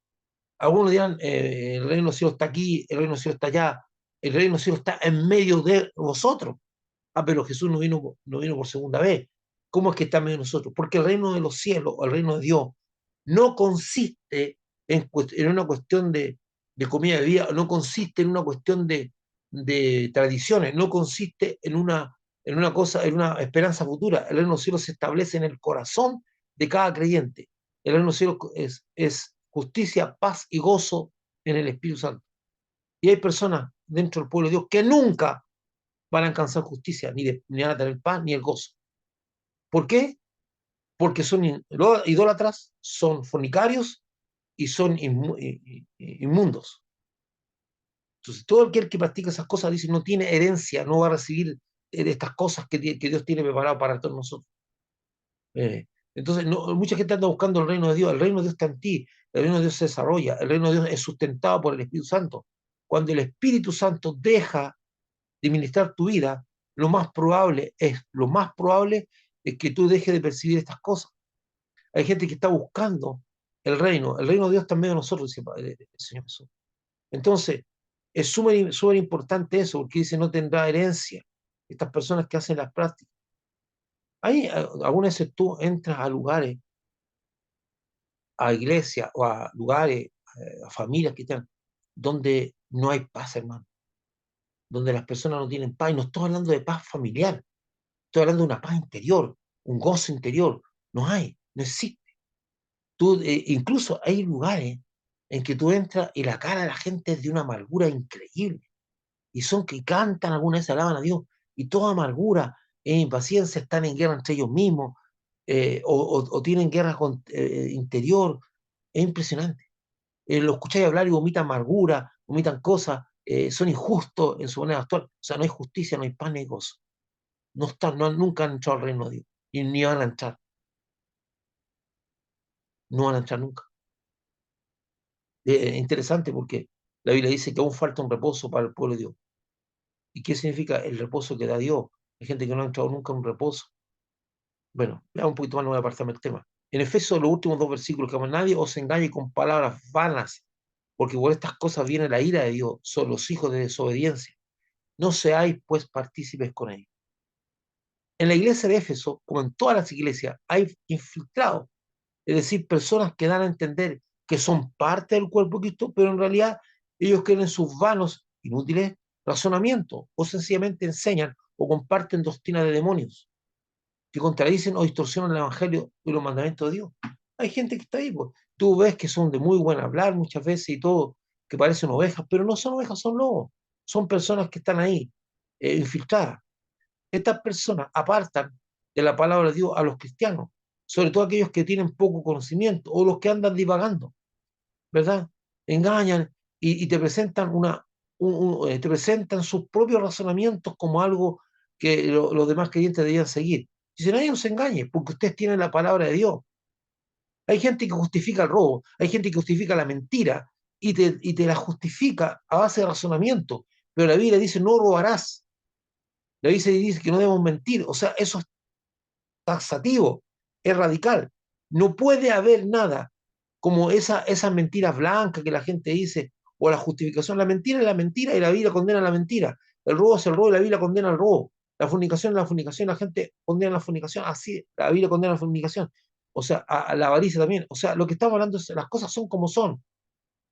algunos dirán, el reino del cielo está aquí, el reino del cielo está allá, el reino del cielo está en medio de vosotros. Ah, pero Jesús no vino por segunda vez. ¿Cómo es que está en medio de nosotros? Porque el reino de los cielos, o el reino de Dios, no consiste en una cuestión de comida y bebida, no consiste en una cuestión de tradiciones, no consiste en una cosa, en una esperanza futura. El reino de los cielos se establece en el corazón de cada creyente. El reino de los cielos es justicia, paz y gozo en el Espíritu Santo. Y hay personas dentro del pueblo de Dios que nunca van a alcanzar justicia, ni van a tener paz, ni el gozo. ¿Por qué? Porque son idólatras, son fornicarios y son inmundos. Entonces, todo aquel que practica esas cosas dice no tiene herencia, no va a recibir estas cosas que Dios tiene preparado para todos nosotros. Eh, entonces, mucha gente anda buscando el reino de Dios. El reino de Dios está en ti, el reino de Dios se desarrolla, el reino de Dios es sustentado por el Espíritu Santo. Cuando el Espíritu Santo deja de ministrar tu vida, lo más probable es que tú dejes de percibir estas cosas. Hay gente que está buscando el reino de Dios también de nosotros, dice el Señor Jesús. Entonces, es súper importante eso, porque dice, no tendrá herencia. Estas personas que hacen las prácticas. Hay algunas veces tú entras a lugares, a iglesias o a lugares, a familias que están, donde no hay paz, hermano, donde las personas no tienen paz, y no estoy hablando de paz familiar, estoy hablando de una paz interior, un gozo interior. No hay, no existe. Incluso hay lugares en que tú entras y la cara de la gente es de una amargura increíble. Y son que cantan, algunas veces alaban a Dios, y toda amargura e impaciencia están en guerra entre ellos mismos, o tienen guerra interior. Es impresionante. Lo escucháis hablar y vomitan amargura, vomitan cosas, son injustos en su manera de actuar. O sea, no hay justicia, no hay paz ni gozo. Nunca han entrado al reino de Dios, y ni van a entrar, no van a entrar nunca. Interesante porque la Biblia dice que aún falta un reposo para el pueblo de Dios. ¿Y qué significa el reposo que da Dios? Hay gente que no ha entrado nunca en un reposo. Bueno, veamos un poquito más, no voy a apartarme del tema. En Efesios, los últimos dos versículos, que nadie os engañe con palabras vanas, porque por estas cosas viene la ira de Dios, son los hijos de desobediencia. No seáis, pues, partícipes con ellos. En la iglesia de Éfeso, como en todas las iglesias, hay infiltrados, es decir, personas que dan a entender que son parte del cuerpo de Cristo, pero en realidad ellos creen en sus vanos, inútiles razonamientos, o sencillamente enseñan o comparten doctrina de demonios, que contradicen o distorsionan el evangelio y los mandamientos de Dios. Hay gente que está ahí, pues. Tú ves que son de muy buen hablar muchas veces y todo, que parecen ovejas, pero no son ovejas, son lobos. Son personas que están ahí, infiltradas. Estas personas apartan de la palabra de Dios a los cristianos, sobre todo aquellos que tienen poco conocimiento o los que andan divagando, ¿verdad? Engañan y te presentan te presentan sus propios razonamientos como algo que los demás creyentes debían seguir. Dicen, nadie os engañe, porque ustedes tienen la palabra de Dios. Hay gente que justifica el robo, hay gente que justifica la mentira y te la justifica a base de razonamiento, pero la Biblia dice, no robarás. La Biblia dice que no debemos mentir. O sea, eso es taxativo, es radical. No puede haber nada como esas mentiras blancas que la gente dice, o la justificación. La mentira es la mentira y la Biblia condena la mentira. El robo es el robo y la Biblia condena el robo. La fornicación es la fornicación, la gente condena la fornicación, así la Biblia condena la fornicación. O sea, a la avaricia también. O sea, lo que estamos hablando es las cosas son como son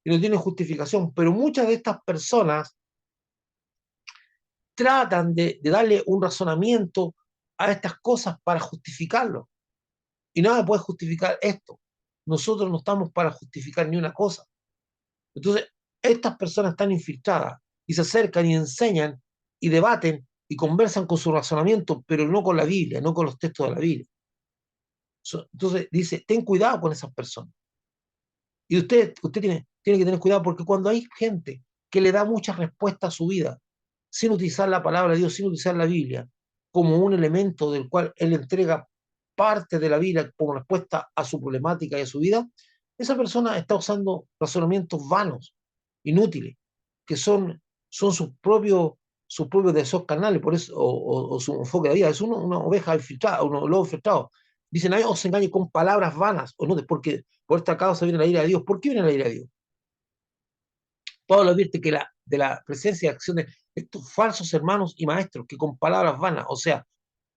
y no tienen justificación, pero muchas de estas personas tratan de darle un razonamiento a estas cosas para justificarlo. Y nada puede justificar esto. Nosotros no estamos para justificar ni una cosa. Entonces, estas personas están infiltradas y se acercan y enseñan y debaten y conversan con su razonamiento, pero no con la Biblia, no con los textos de la Biblia. Entonces, dice, ten cuidado con esas personas. Y usted tiene que tener cuidado porque cuando hay gente que le da mucha respuesta a su vida, sin utilizar la palabra de Dios, sin utilizar la Biblia como un elemento del cual Él entrega parte de la Biblia como respuesta a su problemática y a su vida, esa persona está usando razonamientos vanos, inútiles, que son sus propios deseos carnales, por eso, o su enfoque de vida. Es una oveja infiltrada, un lobo infiltrado. Dicen, ay, os engañe con palabras vanas, o no, porque por esta causa viene la ira de Dios. ¿Por qué viene la ira de Dios? Pablo advierte que de la presencia y acción de estos falsos hermanos y maestros que con palabras vanas, o sea,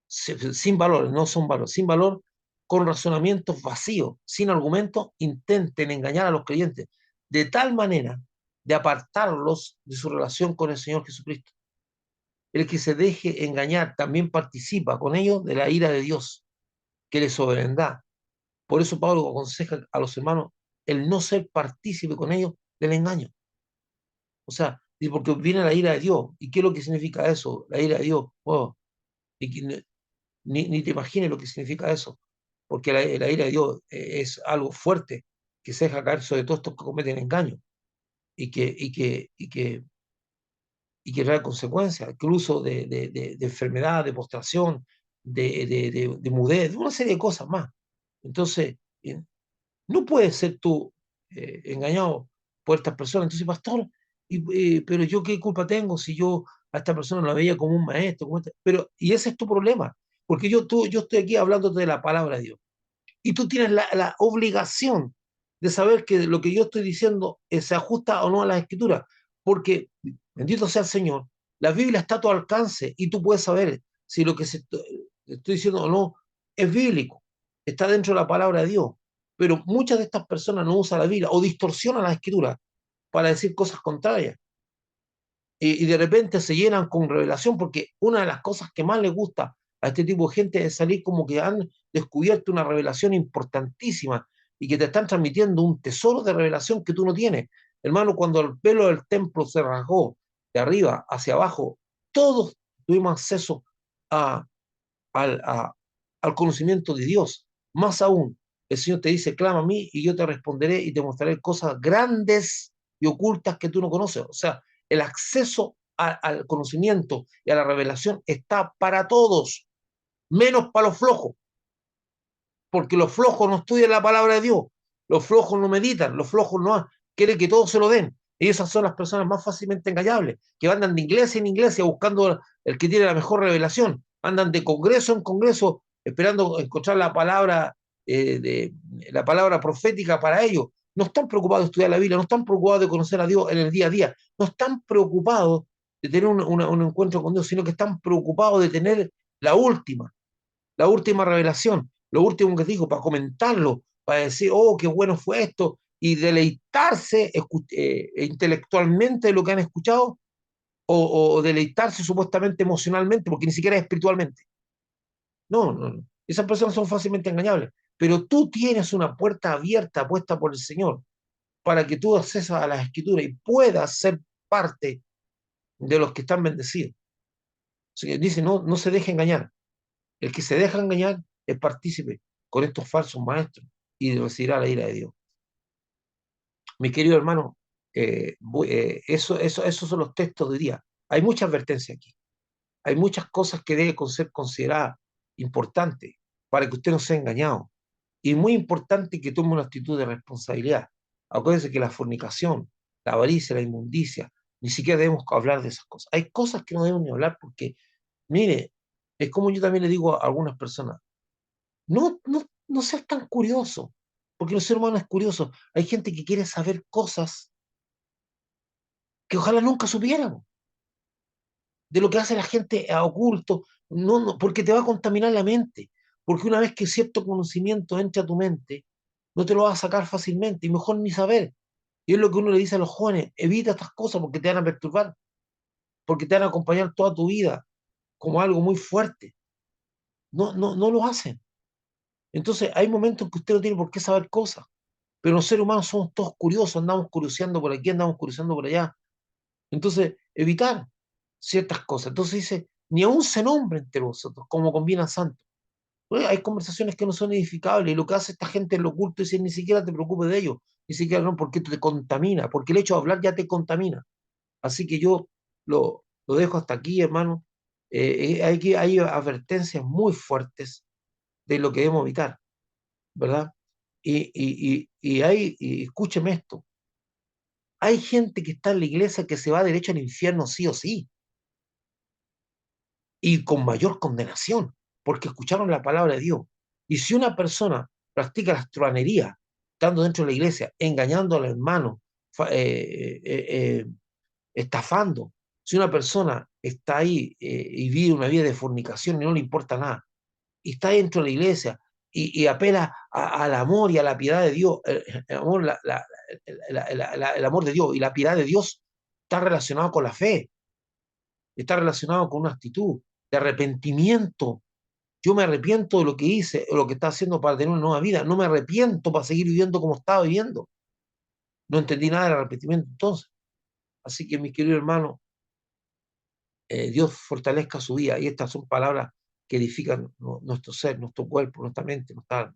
sin valor, no son valor, sin valor, con razonamientos vacíos, sin argumentos, intenten engañar a los creyentes de tal manera de apartarlos de su relación con el Señor Jesucristo. El que se deje engañar también participa con ellos de la ira de Dios, que les sobrevendrá. Por eso Pablo aconseja a los hermanos el no ser partícipe con ellos del engaño. O sea, porque viene la ira de Dios. ¿Y qué es lo que significa eso? La ira de Dios. Oh, y ni te imagines lo que significa eso. Porque la ira de Dios es algo fuerte que se deja caer sobre todos estos que cometen engaño y que trae consecuencias, incluso de enfermedad, de postración, de mudez, de una serie de cosas más. Entonces, no puedes ser tú engañado por estas personas. Entonces, pastor, pero yo qué culpa tengo si yo a esta persona la veía como un maestro, pero, y ese es tu problema, porque yo estoy aquí hablándote de la palabra de Dios. Y tú tienes la obligación de saber que lo que yo estoy diciendo se ajusta o no a la escritura, porque, bendito sea el Señor, la Biblia está a tu alcance y tú puedes saber si lo que estoy diciendo o no es bíblico, está dentro de la palabra de Dios. Pero muchas de estas personas no usan la Biblia o distorsionan la escritura para decir cosas contrarias. Y de repente se llenan con revelación, porque una de las cosas que más les gusta a este tipo de gente es salir como que han descubierto una revelación importantísima y que te están transmitiendo un tesoro de revelación que tú no tienes. Hermano, cuando el velo del templo se rasgó de arriba hacia abajo, todos tuvimos acceso a, al, a- al conocimiento de Dios. Más aún, el Señor te dice, clama a mí y yo te responderé y te mostraré cosas grandes y ocultas que tú no conoces. O sea, el acceso al conocimiento y a la revelación está para todos, menos para los flojos, porque los flojos no estudian la palabra de Dios, los flojos no meditan, los flojos no quieren que todo se lo den. Y esas son las personas más fácilmente engañables, que andan de iglesia en iglesia buscando el que tiene la mejor revelación, andan de congreso en congreso esperando encontrar de, la palabra profética para ellos. No están preocupados de estudiar la Biblia, no están preocupados de conocer a Dios en el día a día, no están preocupados de tener un encuentro con Dios, sino que están preocupados de tener la última revelación, lo último que dijo, para comentarlo, para decir, oh, qué bueno fue esto, y deleitarse intelectualmente de lo que han escuchado, o deleitarse supuestamente emocionalmente, porque ni siquiera es espiritualmente. No, no, no. Esas personas son fácilmente engañables. Pero tú tienes una puerta abierta puesta por el Señor para que tú accedas a las escrituras y puedas ser parte de los que están bendecidos. O sea, dice, no, no se deje engañar. El que se deja engañar es partícipe con estos falsos maestros y recibirá la ira de Dios. Mi querido hermano, esos son los textos de hoy día. Hay mucha advertencia aquí. Hay muchas cosas que deben ser consideradas importantes para que usted no sea engañado. Y muy importante que tome una actitud de responsabilidad. Acuérdense que la fornicación, la avaricia, la inmundicia, ni siquiera debemos hablar de esas cosas. Hay cosas que no debemos ni hablar porque, mire, es como yo también le digo a algunas personas, no seas tan curioso, porque el ser humano es curioso. Hay gente que quiere saber cosas que ojalá nunca supiéramos, de lo que hace la gente a oculto, no, porque te va a contaminar la mente, porque una vez que cierto conocimiento entra a tu mente, no te lo vas a sacar fácilmente, y mejor ni saber. Y es lo que uno le dice a los jóvenes, evita estas cosas porque te van a perturbar, porque te van a acompañar toda tu vida como algo muy fuerte. No, no, no lo hacen. Entonces hay momentos en que usted no tiene por qué saber cosas. Pero los seres humanos somos todos curiosos, andamos curioseando por aquí, andamos curioseando por allá. Entonces, evitar ciertas cosas. Entonces dice, ni aún se nombre entre vosotros, como conviene a santo. Pues hay conversaciones que no son edificables y lo que hace esta gente en lo oculto es decir, ni siquiera te preocupes de ello, ni siquiera no, porque te contamina, porque el hecho de hablar ya te contamina. Así que yo lo, Lo dejo hasta aquí, hermano. Hay advertencias muy fuertes de lo que debemos evitar, ¿verdad? Y escúcheme esto, hay gente que está en la iglesia que se va derecho al infierno sí o sí, y con mayor condenación, porque escucharon la palabra de Dios. Y si una persona practica la truanería, estando dentro de la iglesia, engañando a los hermanos, estafando, si una persona está ahí y vive una vida de fornicación y no le importa nada, y está dentro de la iglesia y apela al amor y a la piedad de Dios, el amor, el amor de Dios y la piedad de Dios está relacionado con la fe, está relacionado con una actitud de arrepentimiento. Yo me arrepiento de lo que hice, o lo que está haciendo para tener una nueva vida. No me arrepiento para seguir viviendo como estaba viviendo. No entendí nada del arrepentimiento entonces. Así que, mis queridos hermanos, Dios fortalezca su vida. Y estas son palabras que edifican nuestro ser, nuestro cuerpo, nuestra mente, nuestra alma.